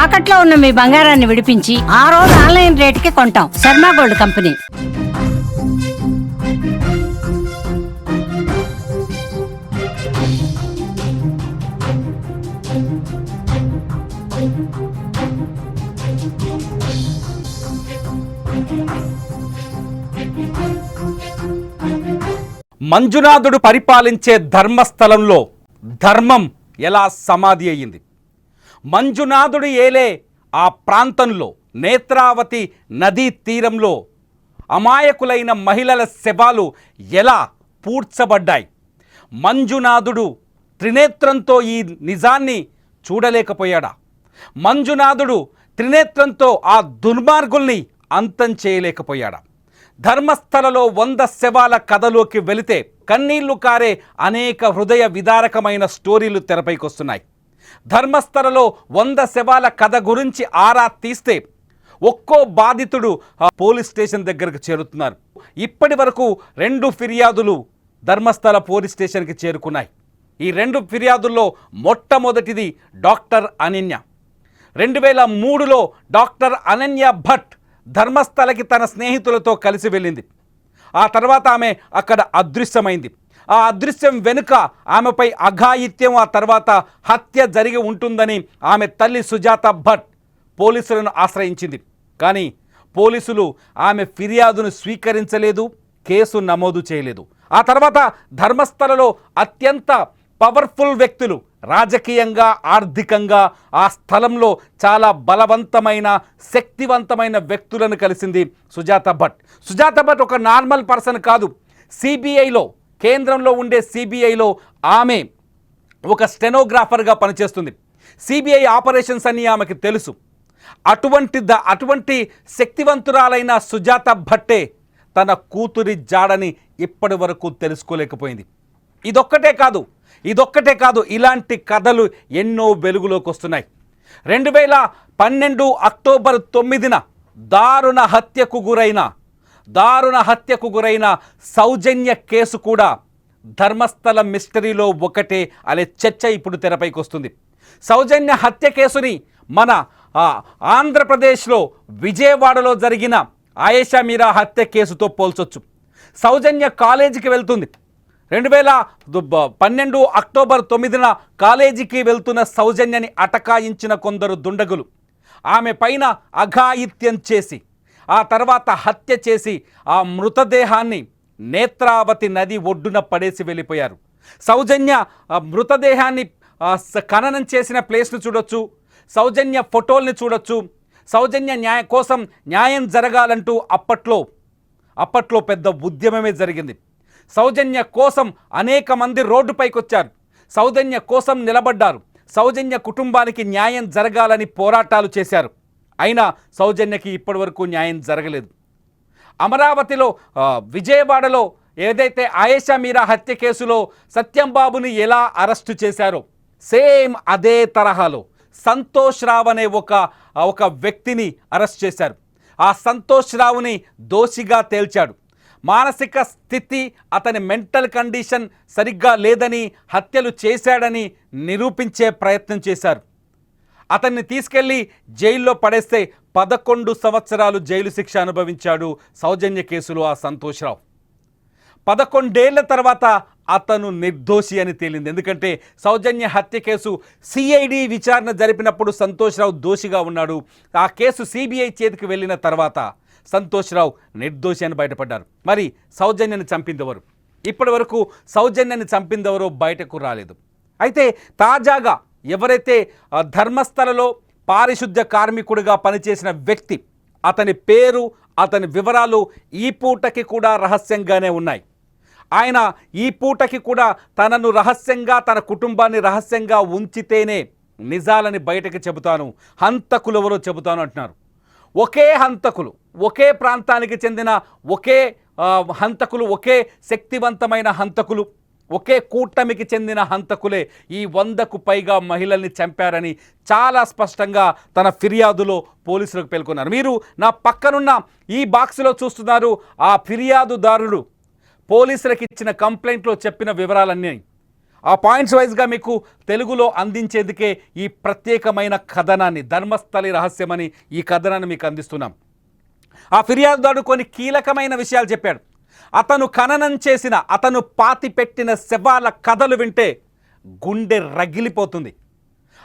తాకట్లో ఉన్న మీ బంగారాన్ని విడిపించి ఆ రోజు ఆన్లైన్ రేటుకి కొంటాం. Sharma gold company. మంజునాథుడు పరిపాలించే ధర్మస్థలంలో ధర్మం ఎలా సమాధి అయ్యింది? మంజునాథుడు ఏలే ఆ ప్రాంతంలో నేత్రావతి నదీ తీరంలో అమాయకులైన మహిళల శవాలు ఎలా పూడ్చబడ్డాయి? మంజునాథుడు త్రినేత్రంతో ఈ నిజాన్ని చూడలేకపోయాడా? మంజునాథుడు త్రినేత్రంతో ఆ దుర్మార్గుల్ని అంతం చేయలేకపోయాడా? ధర్మస్థలలో 100 శవాల కథలోకి వెళితే కన్నీళ్లు కారే అనేక హృదయ విదారకమైన స్టోరీలు తెరపైకొస్తున్నాయి. ధర్మస్థలలో 100 శవాల కథ గురించి ఆరా తీస్తే ఒక్కో బాధితుడు పోలీస్ స్టేషన్ దగ్గరకు చేరుతున్నారు. ఇప్పటి వరకు 2 ఫిర్యాదులు ధర్మస్థల పోలీస్ స్టేషన్కి చేరుకున్నాయి. ఈ 2 ఫిర్యాదుల్లో మొట్టమొదటిది డాక్టర్ అనన్య. 2003లో డాక్టర్ అనన్య భట్ ధర్మస్థలకి తన స్నేహితులతో కలిసి వెళ్ళింది. ఆ తర్వాత ఆమె అక్కడ అదృశ్యమైంది. ఆ అదృశ్యం వెనుక ఆమెపై అఘాయిత్యం, ఆ తర్వాత హత్య జరిగి ఉంటుందని ఆమె తల్లి సుజాత భట్ పోలీసులను ఆశ్రయించింది. కానీ పోలీసులు ఆమె ఫిర్యాదును స్వీకరించలేదు, కేసు నమోదు చేయలేదు. ఆ తర్వాత ధర్మస్థలలో అత్యంత పవర్ఫుల్ వ్యక్తులు, రాజకీయంగా ఆర్థికంగా ఆ స్థలంలో చాలా బలవంతమైన శక్తివంతమైన వ్యక్తులను కలిసింది సుజాత భట్. సుజాత భట్ ఒక నార్మల్ పర్సన్ కాదు. సిబిఐలో, కేంద్రంలో ఉండే సిబిఐలో ఆమె ఒక స్టెనోగ్రాఫర్గా పనిచేస్తుంది. సిబిఐ ఆపరేషన్స్ అన్నీ ఆమెకు తెలుసు. అటువంటి శక్తివంతురాలైన సుజాత భట్టే తన కూతురి జాడని ఇప్పటి వరకు తెలుసుకోలేకపోయింది. ఇదొక్కటే కాదు, ఇలాంటి కథలు ఎన్నో వెలుగులోకి వస్తున్నాయి. 2012 అక్టోబర్ 9న దారుణ హత్యకు గురైన సౌజన్య కేసు కూడా ధర్మస్థల మిస్టరీలో ఒకటే అనే చర్చ ఇప్పుడు తెరపైకి వస్తుంది. సౌజన్య హత్య కేసుని మన ఆంధ్రప్రదేశ్లో విజయవాడలో జరిగిన ఆయేషా మీరా హత్య కేసుతో పోల్చొచ్చు. సౌజన్య కాలేజీకి వెళ్తుంది. 2012 అక్టోబర్ 9న కాలేజీకి వెళ్తున్న సౌజన్యని అటకాయించిన కొందరు దుండగులు ఆమె పైన అఘాయిత్యం చేసి ఆ తర్వాత హత్య చేసి ఆ మృతదేహాన్ని నేత్రావతి నది ఒడ్డున పడేసి వెళ్ళిపోయారు. సౌజన్య మృతదేహాన్ని ఖననం చేసిన ప్లేస్ను చూడొచ్చు, సౌజన్య ఫోటోల్ని చూడొచ్చు. సౌజన్య కోసం న్యాయం జరగాలంటూ అప్పట్లో పెద్ద ఉద్యమమే జరిగింది. సౌజన్య కోసం అనేక మంది రోడ్డుపైకి వచ్చారు. సౌజన్య కోసం నిలబడ్డారు. సౌజన్య కుటుంబానికి న్యాయం జరగాలని పోరాటాలు చేశారు. అయినా సౌజన్యకి ఇప్పటివరకు న్యాయం జరగలేదు. అమరావతిలో, విజయవాడలో ఏదైతే ఆయేషా మీరా హత్య కేసులో సత్యంబాబుని ఎలా అరెస్టు చేశారో సేమ్ అదే తరహాలో సంతోష్ రావు అనే ఒక వ్యక్తిని అరెస్ట్ చేశారు. ఆ సంతోష్ రావుని దోషిగా తేల్చాడు. మానసిక స్థితి, అతని మెంటల్ కండిషన్ సరిగ్గా లేదని, హత్యలు చేశాడని నిరూపించే ప్రయత్నం చేశారు. అతన్ని తీసుకెళ్లి జైల్లో పడేస్తే 11 సంవత్సరాలు జైలు శిక్ష అనుభవించాడు సౌజన్య కేసులో ఆ సంతోష్ రావు. 11 ఏళ్ల తర్వాత అతను నిర్దోషి అని తేలింది. ఎందుకంటే సౌజన్య హత్య కేసు సిఐడి విచారణ జరిపినప్పుడు సంతోష్ రావు దోషిగా ఉన్నాడు. ఆ కేసు సిబిఐ చేతికి వెళ్ళిన తర్వాత సంతోష్ రావు నిర్దోషి అని బయటపడ్డారు. మరి సౌజన్యని చంపిందెవరు? ఇప్పటి వరకు సౌజన్యని చంపిందెవరో బయటకు రాలేదు. అయితే తాజాగా ఎవరైతే ధర్మస్థలలో పారిశుద్ధ్య కార్మికుడిగా పనిచేసిన వ్యక్తి, అతని పేరు, అతని వివరాలు ఈ పూటకి కూడా రహస్యంగానే ఉన్నాయి. ఆయన ఈ పూటకి కూడా తనను రహస్యంగా, తన కుటుంబాన్ని రహస్యంగా ఉంచితేనే నిజాలని బయటకు చెబుతాను, హంతకులెవరో చెబుతాను అంటున్నారు. ఒకే హంతకులు, ఒకే ప్రాంతానికి చెందిన ఒకే హంతకులు, ఒకే శక్తివంతమైన హంతకులు, ఒకే కూటమికి చెందిన హంతకులే ఈ 100కు పైగా మహిళల్ని చంపారని చాలా స్పష్టంగా తన ఫిర్యాదులో పోలీసులకు పేర్కొన్నారు. మీరు నా పక్కనున్న ఈ బాక్స్లో చూస్తున్నారు ఆ ఫిర్యాదుదారుడు పోలీసులకు ఇచ్చిన కంప్లైంట్లో చెప్పిన వివరాలన్నీ. ఆ పాయింట్స్ వైజ్గా మీకు తెలుగులో అందించేందుకే ఈ ప్రత్యేకమైన కథనాన్ని, ధర్మస్థలి రహస్యమని ఈ కథనాన్ని మీకు అందిస్తున్నాం. ఆ ఫిర్యాదుదారుడు కొన్ని కీలకమైన విషయాలు చెప్పాడు. అతను ఖననం చేసిన, అతను పాతిపెట్టిన శవాల కథలు వింటే గుండె రగిలిపోతుంది.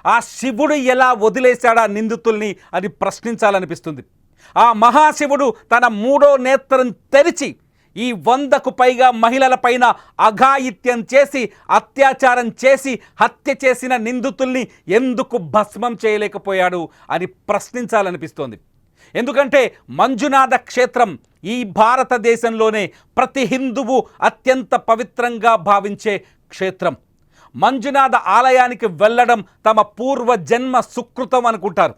ఆ శివుడు ఎలా వదిలేశాడా నిందితుల్ని అని ప్రశ్నించాలనిపిస్తుంది. ఆ మహాశివుడు తన మూడో నేత్రం తెరిచి ఈ 100కు పైగా మహిళలపైన అఘాయిత్యం చేసి, అత్యాచారం చేసి, హత్య చేసిన నిందితుల్ని ఎందుకు భస్మం చేయలేకపోయాడు అని ప్రశ్నించాలనిపిస్తోంది. ఎందుకంటే మంజునాథ క్షేత్రం ఈ భారతదేశంలోనే ప్రతి హిందువు అత్యంత పవిత్రంగా భావించే క్షేత్రం. మంజునాథ ఆలయానికి వెళ్ళడం తమ పూర్వ జన్మ సుకృతం అనుకుంటారు.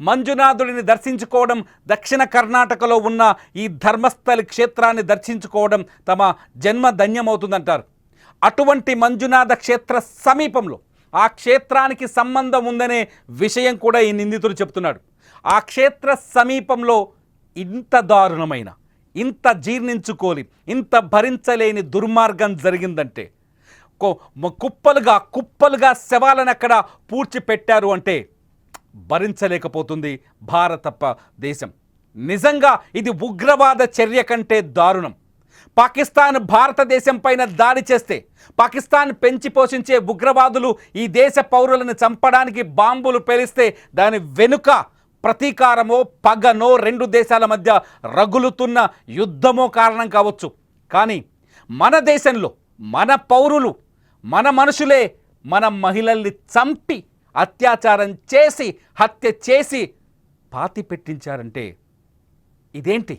మంజునాథుడిని దర్శించుకోవడం, దక్షిణ కర్ణాటకలో ఉన్న ఈ ధర్మస్థలి క్షేత్రాన్ని దర్శించుకోవడం తమ జన్మ ధన్యమవుతుందంటారు. అటువంటి మంజునాథ క్షేత్ర సమీపంలో ఆ క్షేత్రానికి సంబంధం ఉందనే విషయం కూడా ఈ నిందితుడు చెప్తున్నాడు. ఆ క్షేత్ర సమీపంలో ఇంత దారుణమైన, ఇంత జీర్ణించుకోలి, ఇంత భరించలేని దుర్మార్గం జరిగిందంటే, కుప్పలుగా శవాలను అక్కడ పూడ్చిపెట్టారు అంటే భరించలేకపోతుంది భారత దేశం. నిజంగా ఇది ఉగ్రవాద చర్య కంటే దారుణం. పాకిస్తాన్ భారతదేశం పైన దాడి చేస్తే, పాకిస్తాన్ పెంచి పోషించే ఉగ్రవాదులు ఈ దేశ పౌరులను చంపడానికి బాంబులు పేలిస్తే దాని వెనుక ప్రతీకారమో, పగనో, 2 దేశాల మధ్య రగులుతున్న యుద్ధమో కారణం కావచ్చు. కానీ మన దేశంలో మన పౌరులు, మన మనుషులే మన మహిళల్ని చంపి, అత్యాచారం చేసి, హత్య చేసి పాతి పెట్టించారంటే ఇదేంటి?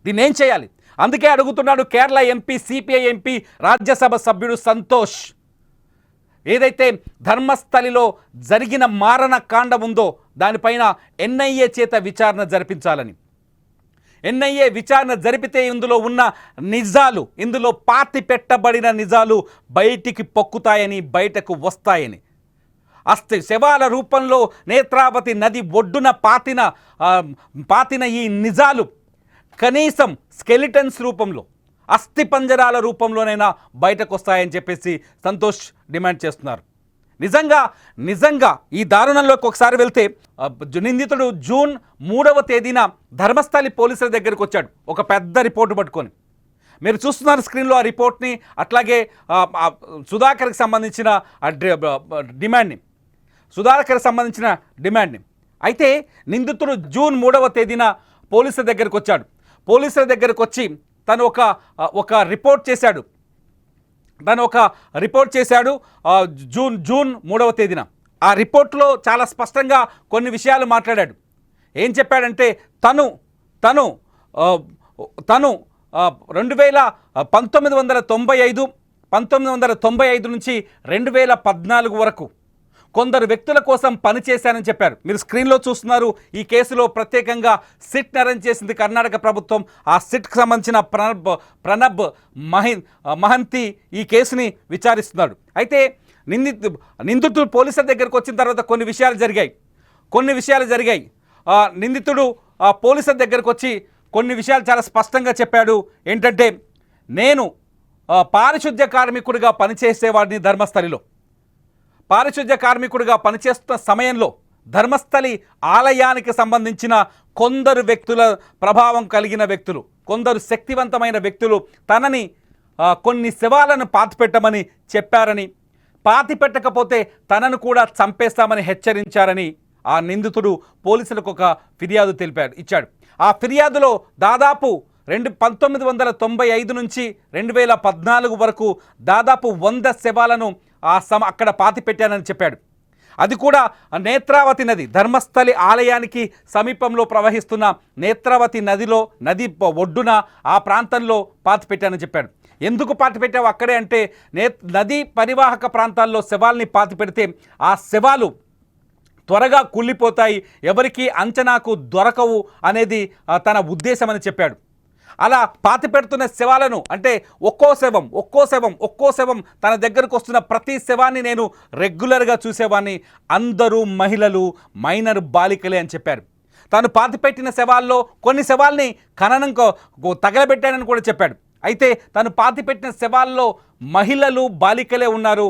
దీన్ని ఏం చేయాలి? అందుకే అడుగుతున్నాడు Kerala MP, CPI MP, Rajya Sabha సభ్యుడు సంతోష్. ఏదైతే ధర్మస్థలిలో జరిగిన మారణ కాండం ఉందో దానిపైన ఎన్ఐఏ చేత విచారణ జరిపించాలని. ఎన్ఐఏ విచారణ జరిపితే ఇందులో ఉన్న నిజాలు, ఇందులో పాతి పెట్టబడిన నిజాలు బయటికి పొక్కుతాయని, బయటకు వస్తాయని. శవాల రూపంలో నేత్రావతి నది ఒడ్డున పాతిన ఈ నిజాలు కనీసం స్కెలిటన్స్ రూపంలో, అస్థిపంజరాల రూపంలోనైనా బయటకు వస్తాయని చెప్పేసి సంతోష్ డిమాండ్ చేస్తున్నారు. నిజంగా ఈ దారుణంలోకి ఒకసారి వెళ్తే, నిందితుడు జూన్ 3వ తేదీన ధర్మస్థలి పోలీసుల దగ్గరికి వచ్చాడు ఒక పెద్ద రిపోర్టు పట్టుకొని. మీరు చూస్తున్నారు స్క్రీన్లో ఆ రిపోర్ట్ని, అట్లాగే సుధాకర్కి సంబంధించిన డిమాండ్ని. అయితే నిందితుడు జూన్ 3వ తేదీన పోలీసుల దగ్గరికి వచ్చాడు. పోలీసుల దగ్గరికి వచ్చి తను ఒక రిపోర్ట్ చేశాడు. జూన్ 3వ తేదీన ఆ రిపోర్ట్లో చాలా స్పష్టంగా కొన్ని విషయాలు మాట్లాడాడు. ఏం చెప్పాడంటే, తను 1995 నుంచి 2014 వరకు కొందరు వ్యక్తుల కోసం పనిచేశానని చెప్పారు. మీరు స్క్రీన్లో చూస్తున్నారు. ఈ కేసులో ప్రత్యేకంగా సిట్ అరేంజ్ చేసింది కర్ణాటక ప్రభుత్వం. ఆ సిట్కి సంబంధించిన ప్రణబ్ మహంతి ఈ కేసుని విచారిస్తున్నాడు. అయితే నిందితుడు పోలీసుల దగ్గరకు వచ్చిన తర్వాత కొన్ని విషయాలు జరిగాయి. నిందితుడు పోలీసుల దగ్గరకు వచ్చి కొన్ని విషయాలు చాలా స్పష్టంగా చెప్పాడు. ఏంటంటే, నేను పారిశుద్ధ్య కార్మికుడిగా పనిచేసేవాడిని. పారిశుద్ధ్య కార్మికుడిగా పనిచేస్తున్న సమయంలో ధర్మస్థలి ఆలయానికి సంబంధించిన కొందరు వ్యక్తుల ప్రభావం కలిగిన వ్యక్తులు, కొందరు శక్తివంతమైన వ్యక్తులు తనని కొన్ని శవాలను పాతిపెట్టమని చెప్పారని, పాతిపెట్టకపోతే తనను కూడా చంపేస్తామని హెచ్చరించారని ఆ నిందితుడు పోలీసులకు ఒక ఫిర్యాదు ఇచ్చాడు. ఆ ఫిర్యాదులో దాదాపు 1995 నుంచి 2014 వరకు దాదాపు 100 శవాలను అక్కడ పాతిపెట్టానని చెప్పాడు. అది కూడా నేత్రావతి నది, ధర్మస్థలి ఆలయానికి సమీపంలో ప్రవహిస్తున్న నేత్రావతి నది ఒడ్డున ఆ ప్రాంతంలో పాతిపెట్టానని చెప్పాడు. ఎందుకు పాతిపెట్టావు అక్కడే అంటే, నదీ పరివాహక ప్రాంతాల్లో శవాల్ని పాతిపెడితే ఆ శవాలు త్వరగా కుళ్ళిపోతాయి, ఎవరికి అంచనాకు దొరకవు అనేది తన ఉద్దేశం అని చెప్పాడు. అలా పాతి పెడుతున్న శవాలను, అంటే ఒక్కో శవం తన దగ్గరకు వస్తున్న ప్రతి శవాన్ని నేను రెగ్యులర్గా చూసేవాడిని. అందరూ మహిళలు, మైనర్ బాలికలే అని చెప్పారు. తాను పాతిపెట్టిన శవాల్లో కొన్ని శవాల్ని ఖననం తగలబెట్టానని కూడా చెప్పాడు. అయితే తను పాతిపెట్టిన శవాల్లో మహిళలు బాలికలే ఉన్నారు.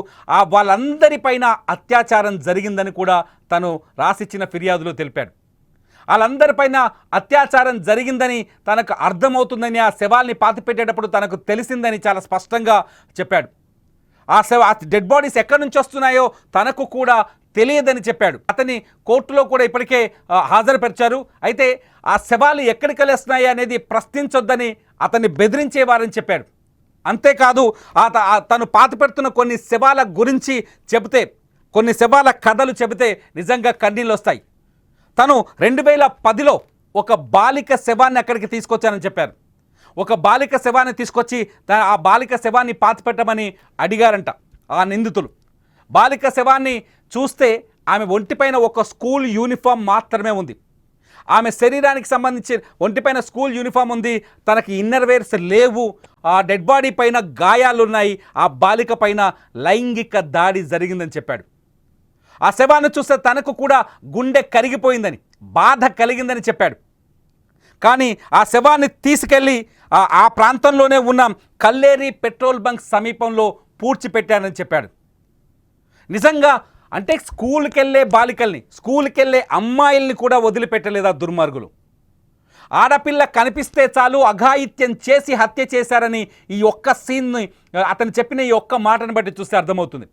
వాళ్ళందరిపైన అత్యాచారం జరిగిందని కూడా తను రాసిచ్చిన ఫిర్యాదులో తెలిపాడు. వాళ్ళందరిపైన అత్యాచారం జరిగిందని తనకు అర్థమవుతుందని, ఆ శవాల్ని పాతిపెట్టేటప్పుడు తనకు తెలిసిందని చాలా స్పష్టంగా చెప్పాడు. ఆ డెడ్ బాడీస్ ఎక్కడి నుంచి వస్తున్నాయో తనకు కూడా తెలియదని చెప్పాడు. అతని కోర్టులో కూడా ఇప్పటికే హాజరుపరిచారు. అయితే ఆ శవాలు ఎక్కడికి వెళ్ళేస్తున్నాయి అనేది ప్రశ్నించొద్దని అతన్ని బెదిరించేవారని చెప్పాడు. అంతేకాదు తను పాతిపెడుతున్న కొన్ని శవాల గురించి చెబితే, కొన్ని శవాల కథలు చెబితే నిజంగా కన్నీళ్ళు వస్తాయి. తను 2010లో ఒక బాలిక శవాన్ని అక్కడికి తీసుకొచ్చానని చెప్పారు. ఒక బాలిక శవాన్ని తీసుకొచ్చి ఆ బాలిక శవాన్ని పాతిపెట్టమని అడిగారంట ఆ నిందితులు. బాలిక శవాన్ని చూస్తే ఆమె ఒంటిపైన ఒక స్కూల్ యూనిఫామ్ మాత్రమే ఉంది. ఆమె శరీరానికి సంబంధించి ఒంటిపైన స్కూల్ యూనిఫామ్ ఉంది, తనకి ఇన్నర్ వేర్స్ లేవు. ఆ డెడ్ బాడీ పైన గాయాలున్నాయి. ఆ బాలిక పైన లైంగిక దాడి జరిగిందని చెప్పాడు. ఆ శవాన్ని చూస్తే తనకు కూడా గుండె కరిగిపోయిందని, బాధ కలిగిందని చెప్పాడు. కానీ ఆ శవాన్ని తీసుకెళ్ళి ఆ ప్రాంతంలోనే ఉన్న కల్లేరి పెట్రోల్ బంక్ సమీపంలో పూడ్చిపెట్టానని చెప్పాడు. నిజంగా అంటే స్కూల్కి వెళ్ళే బాలికల్ని, స్కూల్కి వెళ్ళే అమ్మాయిల్ని కూడా వదిలిపెట్టలేదు ఆ దుర్మార్గులు. ఆడపిల్ల కనిపిస్తే చాలు అఘాయిత్యం చేసి హత్య చేశారని ఈ ఒక్క సీన్ని, అతను చెప్పిన ఈ ఒక్క మాటను బట్టి చూస్తే అర్థమవుతుంది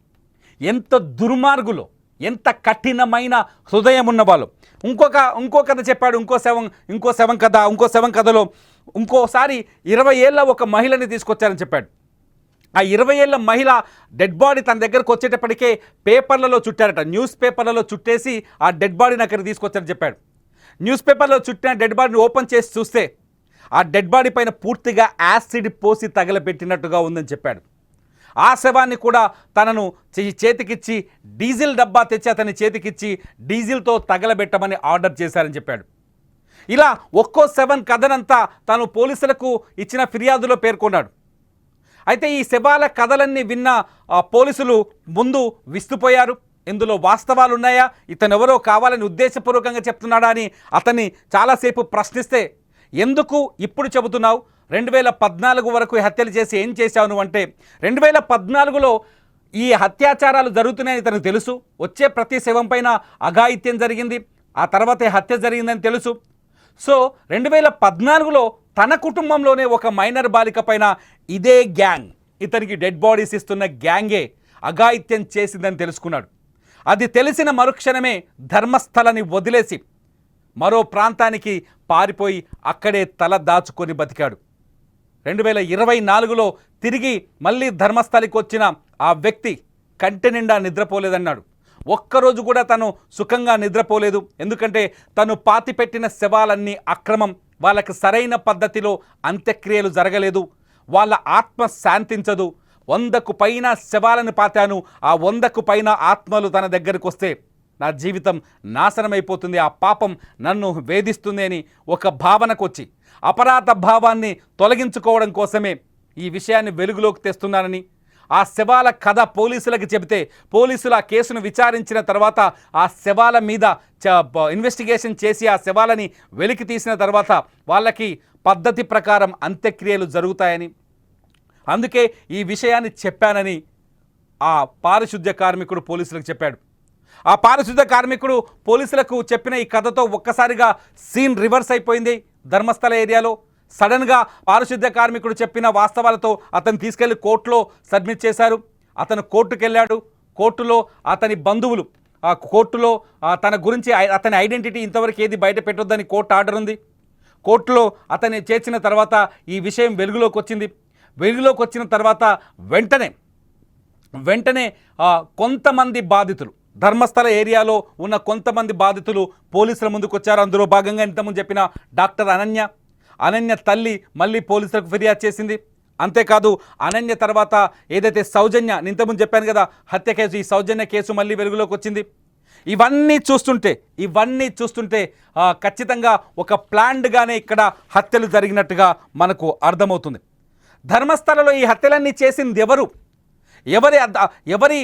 ఎంత దుర్మార్గులో, ఎంత కఠినమైన హృదయం ఉన్న వాళ్ళు. ఇంకో కథ చెప్పాడు. ఇంకో శవం కథలో ఇంకోసారి 20 ఏళ్ళ ఒక మహిళని తీసుకొచ్చారని చెప్పాడు. ఆ 20 ఏళ్ళ మహిళ డెడ్ బాడీ తన దగ్గరకు వచ్చేటప్పటికే పేపర్లలో చుట్టారట. న్యూస్ పేపర్లలో చుట్టేసి ఆ డెడ్ బాడీని అక్కడికి తీసుకొచ్చారని చెప్పాడు. న్యూస్ పేపర్లో చుట్టిన డెడ్ బాడీని ఓపెన్ చేసి చూస్తే ఆ డెడ్ బాడీ పైన పూర్తిగా యాసిడ్ పోసి తగలబెట్టినట్టుగా ఉందని చెప్పాడు. ఆ శవాన్ని కూడా తనను చేతికిచ్చి డీజిల్ డబ్బా తెచ్చి అతని చేతికిచ్చి డీజిల్తో తగలబెట్టమని ఆర్డర్ చేశారని చెప్పాడు. ఇలా ఒక్కో శవం కథనంతా తను పోలీసులకు ఇచ్చిన ఫిర్యాదులో పేర్కొన్నాడు. అయితే ఈ శవాల కథలన్నీ విన్న పోలీసులు ముందు విస్తుపోయారు. ఇందులో వాస్తవాలు ఉన్నాయా, ఇతను ఎవరో కావాలని ఉద్దేశపూర్వకంగా చెప్తున్నాడా అని అతన్ని చాలాసేపు ప్రశ్నిస్తే, ఎందుకు ఇప్పుడు చెబుతున్నావు, 2014 వరకు హత్యలు చేసి ఏం చేశావు నువ్వు అంటే, 2014లో ఈ అత్యాచారాలు జరుగుతున్నాయని ఇతనికి తెలుసు. వచ్చే ప్రతి శవం పైన అఘాయిత్యం జరిగింది, ఆ తర్వాతే హత్య జరిగిందని తెలుసు. సో 2014లో తన కుటుంబంలోనే ఒక మైనర్ బాలిక పైన ఇదే గ్యాంగ్, ఇతనికి డెడ్ బాడీస్ ఇస్తున్న గ్యాంగే అఘాయిత్యం చేసిందని తెలుసుకున్నాడు. అది తెలిసిన మరుక్షణమే ధర్మస్థలని వదిలేసి మరో ప్రాంతానికి పారిపోయి అక్కడే తల దాచుకొని బతికాడు. 2024లో తిరిగి మళ్ళీ ధర్మస్థలికి వచ్చిన ఆ వ్యక్తి కంటి నిండా నిద్రపోలేదన్నాడు. ఒక్కరోజు కూడా తను సుఖంగా నిద్రపోలేదు. ఎందుకంటే తను పాతిపెట్టిన శవాలన్నీ అక్రమం, వాళ్ళకి సరైన పద్ధతిలో అంత్యక్రియలు జరగలేదు, వాళ్ళ ఆత్మ శాంతించదు. 100కు పైన శవాలను పాతాను, ఆ 100కు పైన ఆత్మలు తన దగ్గరకు వస్తే నా జీవితం నాశనమైపోతుంది, ఆ పాపం నన్ను వేధిస్తుంది అని ఒక భావనకు వచ్చి అపరాధ భావాన్ని తొలగించుకోవడం కోసమే ఈ విషయాన్ని వెలుగులోకి తెస్తున్నానని, ఆ శవాల కథ పోలీసులకు చెబితే పోలీసులు ఆ కేసును విచారించిన తర్వాత ఆ శవాల మీద ఇన్వెస్టిగేషన్ చేసి ఆ శవాలని వెలికి తీసిన తర్వాత వాళ్ళకి పద్ధతి ప్రకారం అంత్యక్రియలు జరుగుతాయని, అందుకే ఈ విషయాన్ని చెప్పానని ఆ పారిశుద్ధ్య కార్మికుడు పోలీసులకు చెప్పాడు. ఆ పారిశుద్ధ్య కార్మికుడు పోలీసులకు చెప్పిన ఈ కథతో ఒక్కసారిగా సీన్ రివర్స్ అయిపోయింది. ధర్మస్థల ఏరియాలో సడన్గా పారిశుద్ధ్య కార్మికుడు చెప్పిన వాస్తవాలతో అతను తీసుకెళ్లి కోర్టులో సబ్మిట్ చేశారు. అతను కోర్టుకు వెళ్ళాడు. కోర్టులో అతని బంధువులు కోర్టులో తన గురించి అతని ఐడెంటిటీ ఇంతవరకు ఏది బయట పెట్టొద్దని కోర్టు ఆర్డర్ ఉంది. కోర్టులో అతన్ని చేర్చిన తర్వాత ఈ విషయం వెలుగులోకి వచ్చింది. వెలుగులోకి వచ్చిన తర్వాత వెంటనే కొంతమంది బాధితులు, ధర్మస్థల ఏరియాలో ఉన్న కొంతమంది బాధితులు పోలీసుల ముందుకు వచ్చారు. అందులో భాగంగా ఇంతకుముందు చెప్పిన డాక్టర్ అనన్య తల్లి మళ్ళీ పోలీసులకు ఫిర్యాదు చేసింది. అంతేకాదు అనన్య తర్వాత ఏదైతే సౌజన్య, ఇంతకుముందు చెప్పాను కదా హత్య కేసు, ఈ సౌజన్య కేసు మళ్ళీ వెలుగులోకి వచ్చింది. ఇవన్నీ చూస్తుంటే ఖచ్చితంగా ఒక ప్లాన్డ్గానే ఇక్కడ హత్యలు జరిగినట్టుగా మనకు అర్థమవుతుంది. ధర్మస్థలలో ఈ హత్యలన్నీ చేసింది ఎవరి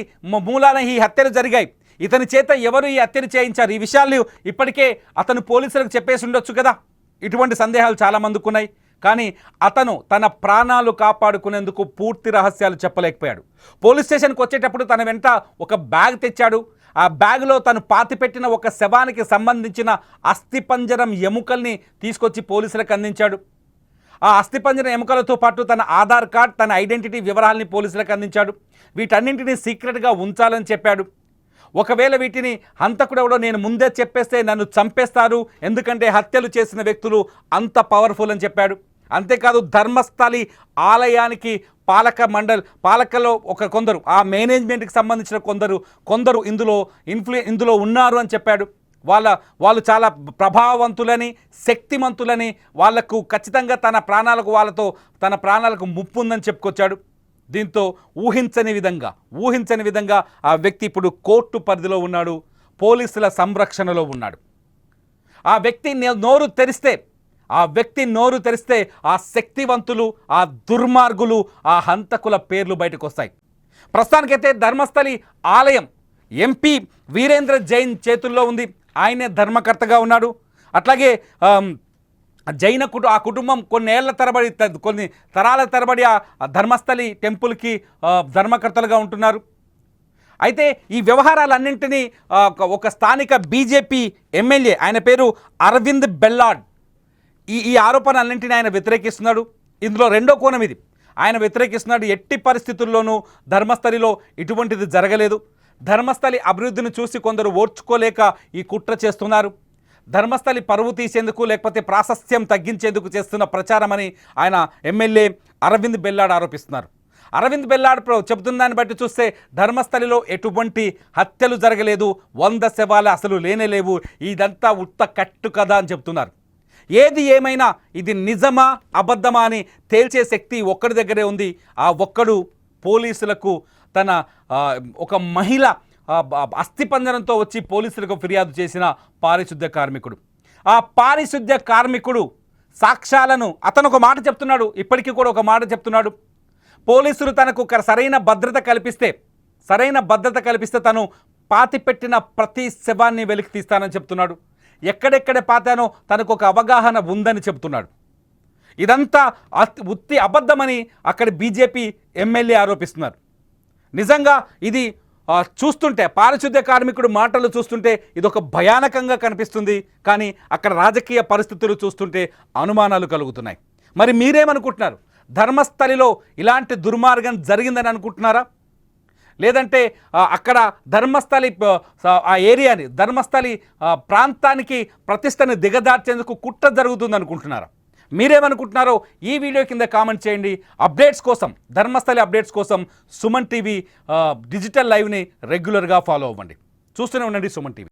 మూలాన ఈ హత్యలు జరిగాయి, ఇతని చేత ఎవరు ఈ హత్యలు చేయించారు, ఈ విషయాలు ఇప్పటికే అతను పోలీసులకు చెప్పేసి ఉండొచ్చు కదా. ఇటువంటి సందేహాలు చాలామందికి ఉన్నాయి. కానీ అతను తన ప్రాణాలు కాపాడుకునేందుకు పూర్తి రహస్యాలు చెప్పలేకపోయాడు. పోలీస్ స్టేషన్కి వచ్చేటప్పుడు తన వెంట ఒక బ్యాగ్ తెచ్చాడు. ఆ బ్యాగ్లో తను పాతిపెట్టిన ఒక శవానికి సంబంధించిన అస్థిపంజరం ఎముకల్ని తీసుకొచ్చి పోలీసులకు అందించాడు. ఆ అస్థిపంజరం ఎముకలతో పాటు తన ఆధార్ కార్డ్, తన ఐడెంటిటీ వివరాలని పోలీసులకు అందించాడు. వీటన్నింటినీ సీక్రెట్గా ఉంచాలని చెప్పాడు. ఒకవేళ వీటిని హంతకుడు ఎవడో నేను ముందే చెప్పేస్తే నన్ను చంపేస్తారు, ఎందుకంటే హత్యలు చేసిన వ్యక్తులు అంత పవర్ఫుల్ అని చెప్పాడు. అంతేకాదు ధర్మస్థలి ఆలయానికి పాలకలో కొందరు, ఆ మేనేజ్మెంట్కి సంబంధించిన కొందరు ఇందులో ఉన్నారు అని చెప్పాడు. వాళ్ళు చాలా ప్రభావవంతులని, శక్తిమంతులని, వాళ్లకు ఖచ్చితంగా తన ప్రాణాలకు ముప్పు ఉందని చెప్పుకొచ్చాడు. దీంతో ఊహించని విధంగా ఆ వ్యక్తి ఇప్పుడు కోర్టు పరిధిలో ఉన్నాడు, పోలీసుల సంరక్షణలో ఉన్నాడు. ఆ వ్యక్తి నోరు తెరిస్తే ఆ శక్తివంతులు, ఆ దుర్మార్గులు, ఆ హంతకుల పేర్లు బయటకు వస్తాయి. ప్రస్తుతానికైతే ధర్మస్థలి ఆలయం ఎంపీ వీరేంద్ర జైన్ చేతుల్లో ఉంది. ఆయనే ధర్మకర్తగా ఉన్నాడు. అట్లాగే ఆ కుటుంబం కొన్ని తరాల తరబడి ఆ ధర్మస్థలి టెంపుల్కి ధర్మకర్తలుగా ఉంటున్నారు. అయితే ఈ వ్యవహారాలన్నింటినీ ఒక స్థానిక బీజేపీ ఎమ్మెల్యే, ఆయన పేరు అరవింద్ బెల్లాడ్, ఈ ఆరోపణలన్నింటినీ ఆయన వ్యతిరేకిస్తున్నాడు. ఇందులో రెండో కోణం ఇది. ఆయన వ్యతిరేకిస్తున్నాడు. ఎట్టి పరిస్థితుల్లోనూ ధర్మస్థలిలో ఇటువంటిది జరగలేదు. ధర్మస్థలి అభివృద్ధిని చూసి కొందరు ఓర్చుకోలేక ఈ కుట్ర చేస్తున్నారు. ధర్మస్థలి పరువు తీసేందుకు, లేకపోతే ప్రాశస్త్యం తగ్గించేందుకు చేస్తున్న ప్రచారమని ఆయన ఎమ్మెల్యే అరవింద్ బెల్లాడ్ ఆరోపిస్తున్నారు. అరవింద్ బెల్లాడ్ చెబుతున్న దాన్ని బట్టి చూస్తే ధర్మస్థలిలో ఎటువంటి హత్యలు జరగలేదు, 100 శవాలు అసలు లేనేలేవు, ఇదంతా ఉత్త కట్టు కదా అని చెప్తున్నారు. ఏది ఏమైనా ఇది నిజమా అబద్ధమా అని తేల్చే శక్తి ఒక్కడి దగ్గరే ఉంది. ఆ ఒక్కడు పోలీసులకు ఒక మహిళ అస్థిపంజరంతో వచ్చి పోలీసులకు ఫిర్యాదు చేసిన పారిశుద్ధ్య కార్మికుడు. ఆ పారిశుద్ధ్య కార్మికుడు సాక్ష్యాలను అతను ఒక మాట చెప్తున్నాడు, ఇప్పటికీ కూడా ఒక మాట చెప్తున్నాడు. పోలీసులు తనకు సరైన భద్రత కల్పిస్తే తను పాతిపెట్టిన ప్రతి శవాన్ని వెలికి తీస్తానని చెప్తున్నాడు. ఎక్కడెక్కడ పాతానో తనకు ఒక అవగాహన ఉందని చెప్తున్నాడు. ఇదంతా ఉత్తి అబద్ధమని అక్కడి బీజేపీ ఎమ్మెల్యే ఆరోపిస్తున్నారు. నిజంగా ఇది చూస్తుంటే, పారిశుద్ధ్య కార్మికుడు మాటలు చూస్తుంటే ఇదొక భయానకంగా కనిపిస్తుంది. కానీ అక్కడ రాజకీయ పరిస్థితులు చూస్తుంటే అనుమానాలు కలుగుతున్నాయి. మరి మీరేమనుకుంటున్నారు? ధర్మస్థలిలో ఇలాంటి దుర్మార్గం జరిగిందని అనుకుంటున్నారా? లేదంటే అక్కడ ధర్మస్థలి ప్రాంతానికి ప్రతిష్టని దిగదార్చేందుకు కుట్ర జరుగుతుంది అనుకుంటున్నారా? మీరేమనుకుంటున్నారో ఈ వీడియో కింద కామెంట్ చేయండి. ధర్మస్థలి అప్డేట్స్ కోసం సుమన్ టీవీ డిజిటల్ లైవ్ని రెగ్యులర్గా ఫాలో అవ్వండి. చూస్తూనే ఉండండి సుమన్ టీవీ.